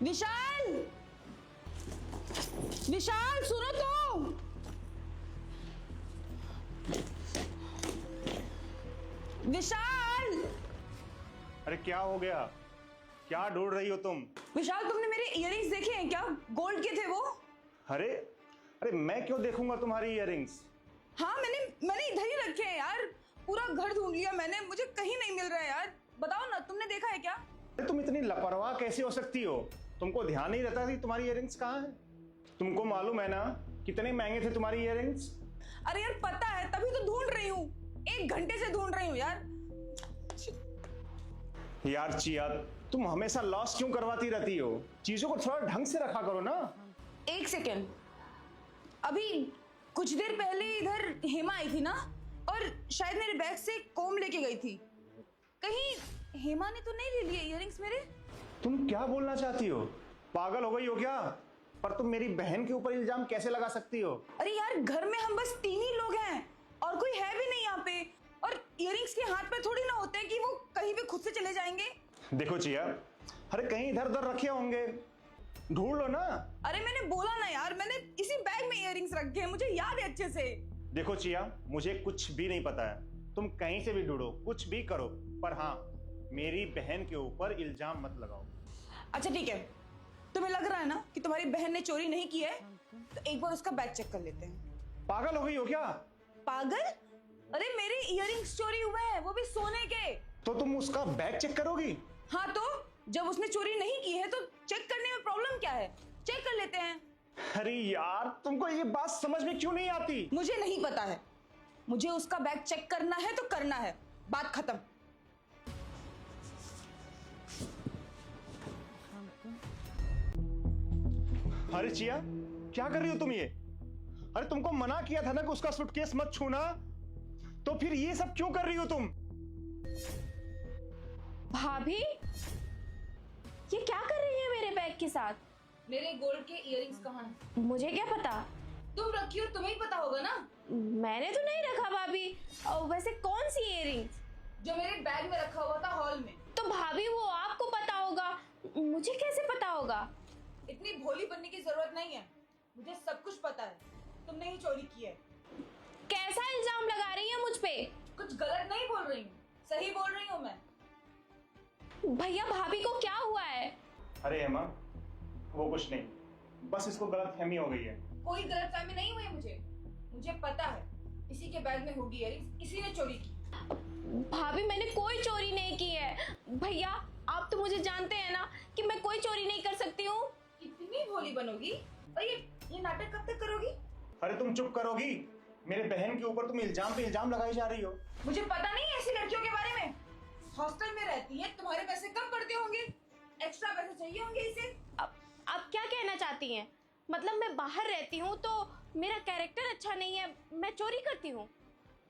विशाल, विशाल सुनो तो। विशाल, अरे क्या हो गया? क्या ढूंढ रही हो तुम? विशाल तुमने मेरे इयररिंग्स देखे हैं क्या? गोल्ड के थे वो। अरे अरे मैं क्यों देखूंगा तुम्हारी इयररिंग्स? हाँ मैंने इधर ही रखे हैं यार। पूरा घर ढूंढ लिया मैंने, मुझे कहीं नहीं मिल रहा है यार। बताओ ना, तुमने देखा है क्या? अरे तुम इतनी लापरवाह कैसे हो सकती हो? तुमको ध्यान नहीं रहता कि तुम्हारी इयररिंग्स कहाँ है? तुमको मालूम है ना कितने महंगे थे तुम्हारी इयररिंग्स? अरे यार पता है, तभी तो ढूंढ रही हूँ। 1 घंटे से ढूंढ रही हूँ यार। यार चिया, तुम हमेशा लॉस क्यों करवाती रहती हो? चीजों को थोड़ा ढंग से रखा करो ना। 1 सेकेंड, अभी कुछ देर पहले इधर हेमा आई थी ना, और शायद मेरे बैग से कोम लेके गई थी। कहीं हेमा ने तो नहीं ले लिए इयररिंग्स मेरे? तुम क्या बोलना चाहती हो? पागल हो गई हो क्या? पर तुम मेरी बहन के ऊपर इल्जाम कैसे लगा सकती हो? अरे यार, घर में हम बस 3 ही लोग हैं और कोई है भी नहीं यहाँ पे। और इयररिंग्स के हाथ पे थोड़ी ना होते हैं कि वो कहीं भी खुद से चले जाएंगे। देखो चिया, अरे कहीं इधर उधर रखे होंगे, ढूंढ लो ना। अरे मैंने बोला ना यार, मैंने इसी बैग में इयररिंग्स रखे हैं, मुझे याद है अच्छे से। देखो चिया, मुझे कुछ भी नहीं पता है। तुम कहीं से भी ढूंढो, कुछ भी करो, पर हाँ, मेरी बहन के ऊपर इल्जाम मत लगाओ। अच्छा ठीक है, तुम्हें लग रहा है ना कि तुम्हारी बहन ने चोरी नहीं की है, तो एक बार उसका बैग चेक कर लेते हैं। पागल हो गई हो क्या? पागल? अरे मेरे इयररिंग्स चोरी हुए हैं, वो भी सोने के। तो तुम उसका बैग चेक करोगी? हाँ तो जब उसने चोरी नहीं की है तो चेक करने में प्रॉब्लम क्या है? चेक कर लेते हैं। अरे यार, तुमको ये बात समझ में क्यों नहीं आती? मुझे नहीं पता है, मुझे उसका बैग चेक करना है तो करना है, बात खत्म। अरे चिया, क्या कर रही हो तुम ये? अरे तुमको मना किया था ना कि उसका सूटकेस मत छूना, तो फिर ये सब क्यों कर रही हो तुम? भाभी, ये क्या कर रही है मेरे बैग के साथ? मेरे गोल्ड के इयररिंग्स कहाँ हैं? मुझे क्या पता? तुम रखी हो, तुम्हें ही पता होगा ना। मैंने तो नहीं रखा भाभी। और वैसे कौन सी इयररिंग्स? जो मेरे बैग में रखा हुआ था हॉल में। तो भाभी वो आपको पता होगा, मुझे कैसे पता होगा? इतनी भोली बनने की जरूरत नहीं है, मुझे सब कुछ पता है। तुमने ही चोरी की है। कैसा इल्जाम लगा रही है मुझ पे? कुछ गलत नहीं बोल रही हूँ, सही बोल रही हूँ मैं। भैया भाभी को क्या हुआ है? अरे हेमा, वो कुछ नहीं, बस इसको गलतफहमी हो गई है। कोई गलतफहमी नहीं हुई है, मुझे पता है इसी के बैग में होगी इयररिंग्स, इसी ने चोरी की। भाभी मैंने कोई चोरी नहीं की है। भैया आप तो मुझे जानते हैं ना कि मैं कोई चोरी नहीं कर सकती हूँ। कितनी भोली बनोगी और ये नाटक कब तक करोगी? अरे तुम चुप करोगी? मेरे बहन के ऊपर तुम इल्जाम पे इल्जाम लगाई जा रही हो। मुझे पता नहीं ऐसी लड़कियों के बारे में। हॉस्टल में रहती है, तुम्हारे पैसे कम पड़ते होंगे, एक्स्ट्रा पैसे चाहिए होंगे इसे। अब आप क्या कहना चाहती हैं? मतलब मैं बाहर रहती हूँ तो मेरा कैरेक्टर अच्छा नहीं है, मैं चोरी करती हूँ?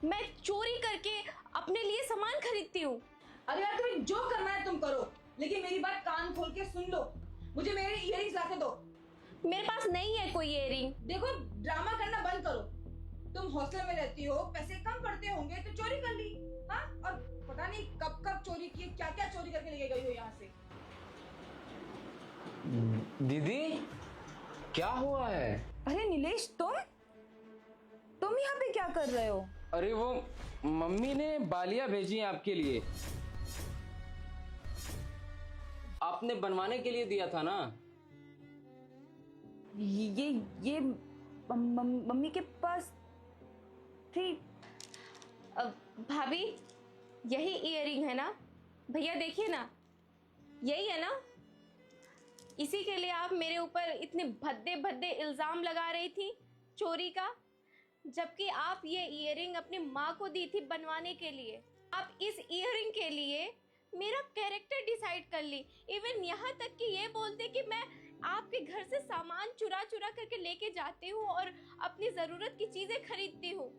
मैं चोरी करके अपने लिए सामान खरीदती हूँ। अरे यार, तुम्हें जो करना है तुम करो, लेकिन मेरी बात कान खोल के सुन लो। मुझे मेरे इयररिंग्स लाके दो। मेरे पास नहीं है कोई इयररिंग। देखो, ड्रामा करना बंद करो। तुम हॉस्टल में रहती हो, पैसे कम पड़ते होंगे तो चोरी कर ली। हाँ, और पता नहीं कब कब चोरी की, क्या क्या चोरी करके ले गई हो यहाँ से। दीदी, क्या हुआ है? अरे नीलेश, तुम यहाँ पे क्या कर रहे हो? अरे वो मम्मी ने बालियां भेजी हैं आपके लिए, आपने बनवाने के लिए दिया था ना। ये मम्मी के पास थी। भाभी यही इयररिंग है ना? भैया देखिए ना, यही है ना? इसी के लिए आप मेरे ऊपर इतने भद्दे भद्दे इल्जाम लगा रही थी चोरी का, जबकि आप ये इयररिंग अपनी माँ को दी थी बनवाने के लिए। आप इस इयररिंग के लिए मेरा कैरेक्टर डिसाइड कर ली। इवन यहाँ तक कि ये बोलते कि मैं आपके घर से सामान चुरा चुरा करके लेके जाती हूँ और अपनी ज़रूरत की चीज़ें खरीदती हूँ।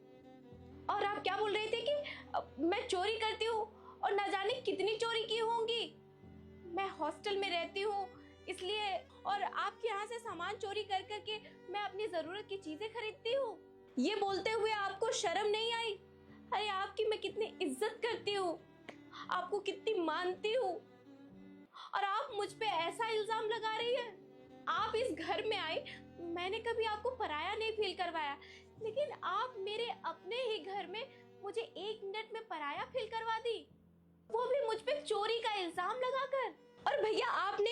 और आप क्या बोल रहे थे कि मैं चोरी करती हूँ, और न जाने कितनी चोरी की होंगी। मैं हॉस्टल में रहती हूँ इसलिए, और आपके यहाँ से सामान चोरी कर करके मैं अपनी ज़रूरत की चीज़ें खरीदती हूँ। ये बोलते हुए आपको शर्म नहीं आई? अरे आपकी मैं कितनी इज्जत करती हूँ, आपको कितनी मानती हूँ, और आप मुझ पे ऐसा इल्जाम लगा रही है। आप इस घर में आई, मैंने कभी आपको पराया नहीं फील करवाया, लेकिन आप मेरे अपने ही घर में मुझे 1 मिनट में पराया फील करवा दी, वो भी मुझ पे चोरी का इल्जाम लगाकर। और भैया आपने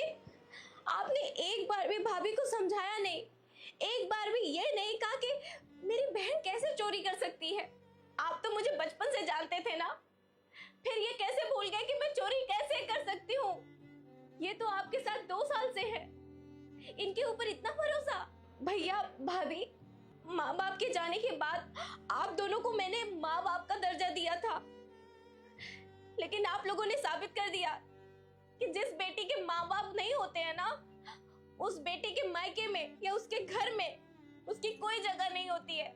एक बार भी भाभी को समझाया नहीं, एक बार भी ये नहीं कहा कि मेरी बहन कैसे चोरी कर सकती है। आप तो मुझे बचपन से जानते थे ना, फिर ये कैसे भूल गए कि मैं चोरी कैसे कर सकती हूँ। ये तो आपके साथ 2 साल से है, इनके ऊपर इतना भरोसा। भैया भाभी, माँ बाप के जाने के बाद आप दोनों को मैंने माँ बाप का दर्जा दिया था, लेकिन आप लोगों ने साबित कर दिया कि जिस बेटी के माँ बाप नहीं होते हैं ना, उस बेटी के मायके में या उसके घर में उसकी कोई जगह नहीं होती है।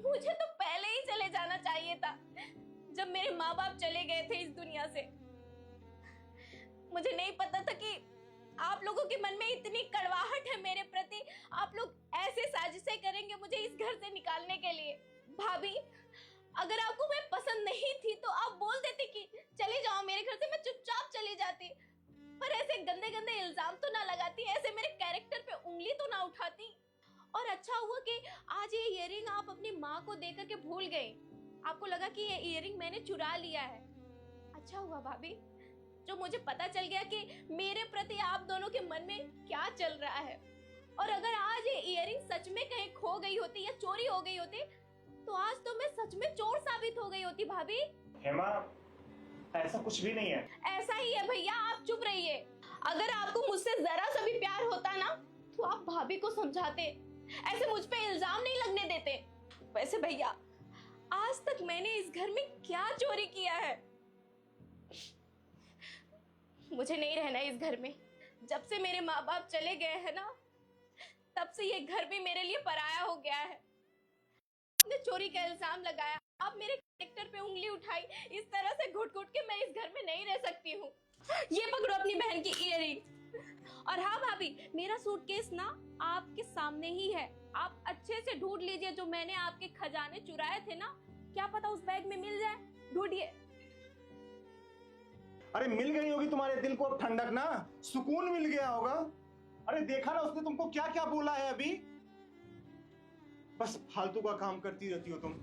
मुझे तो पहले ही चले जाना चाहिए था, जब मेरे माँ बाप चले गए थे इस दुनिया से। मुझे नहीं पता था कि आप लोगों के मन में इतनी कड़वाहट है मेरे प्रति, आप लोग ऐसे साजिशें करेंगे मुझे इस घर से निकालने के लिए। भाभी, अगर आपको मैं पसंद नहीं थी तो आप बोल देती कि चले जाओ मेरे घर से, मैं चुपचाप चली जाती, पर ऐसे गंदे गंदे इल्जाम तो ना लगाती, ऐसे मेरे कैरेक्टर पे उंगली तो ना उठाती। और अच्छा हुआ कि आज ये इयररिंग आप अपनी माँ को देकर के भूल गए, आपको लगा कि ये इयररिंग मैंने चुरा लिया है। अच्छा हुआ भाभी, जो मुझे पता चल गया कि मेरे प्रति आप दोनों के मन में क्या चल रहा है। और अगर आज ये इयररिंग सच में कहीं खो गई होती या चोरी हो गई होती, तो आज तो मैं सच में चोर साबित हो गई होती। भाभी, हेमा, ऐसा कुछ भी नहीं है। ऐसा ही है भैया, आप चुप रहिए। अगर आपको मुझसे जरा सा भी प्यार होता ना, तो आप भाभी को समझाते, ऐसे मुझ पे इल्जाम नहीं लगने देते। वैसे भैया, आज तक मैंने इस घर में क्या चोरी किया है? मुझे नहीं रहना इस घर में। जब से मेरे माँ बाप चले गए हैं ना, तब से ये घर भी मेरे लिए पराया हो गया है। आपने चोरी का इल्जाम लगाया, आप मेरे कैरेक्टर पे उंगली उठाई, इस तरह से घुट घुट के मैं इस घर में नहीं रह सकती हूँ। ये पकड़ो अपनी बहन की इयररिंग। और हाँ भाभी, मेरा सूटकेस ना आपके सामने ही है, आप अच्छे से ढूंढ लीजिए। जो मैंने आपके खजाने चुराए थे ना, क्या पता उस बैग में मिल जाए, ढूंढिए। अरे मिल गई होगी तुम्हारे दिल को अब ठंडक ना, सुकून मिल गया होगा। अरे देखा ना उसने तुमको क्या क्या बोला है अभी। बस फालतू का काम करती रहती हो तुम।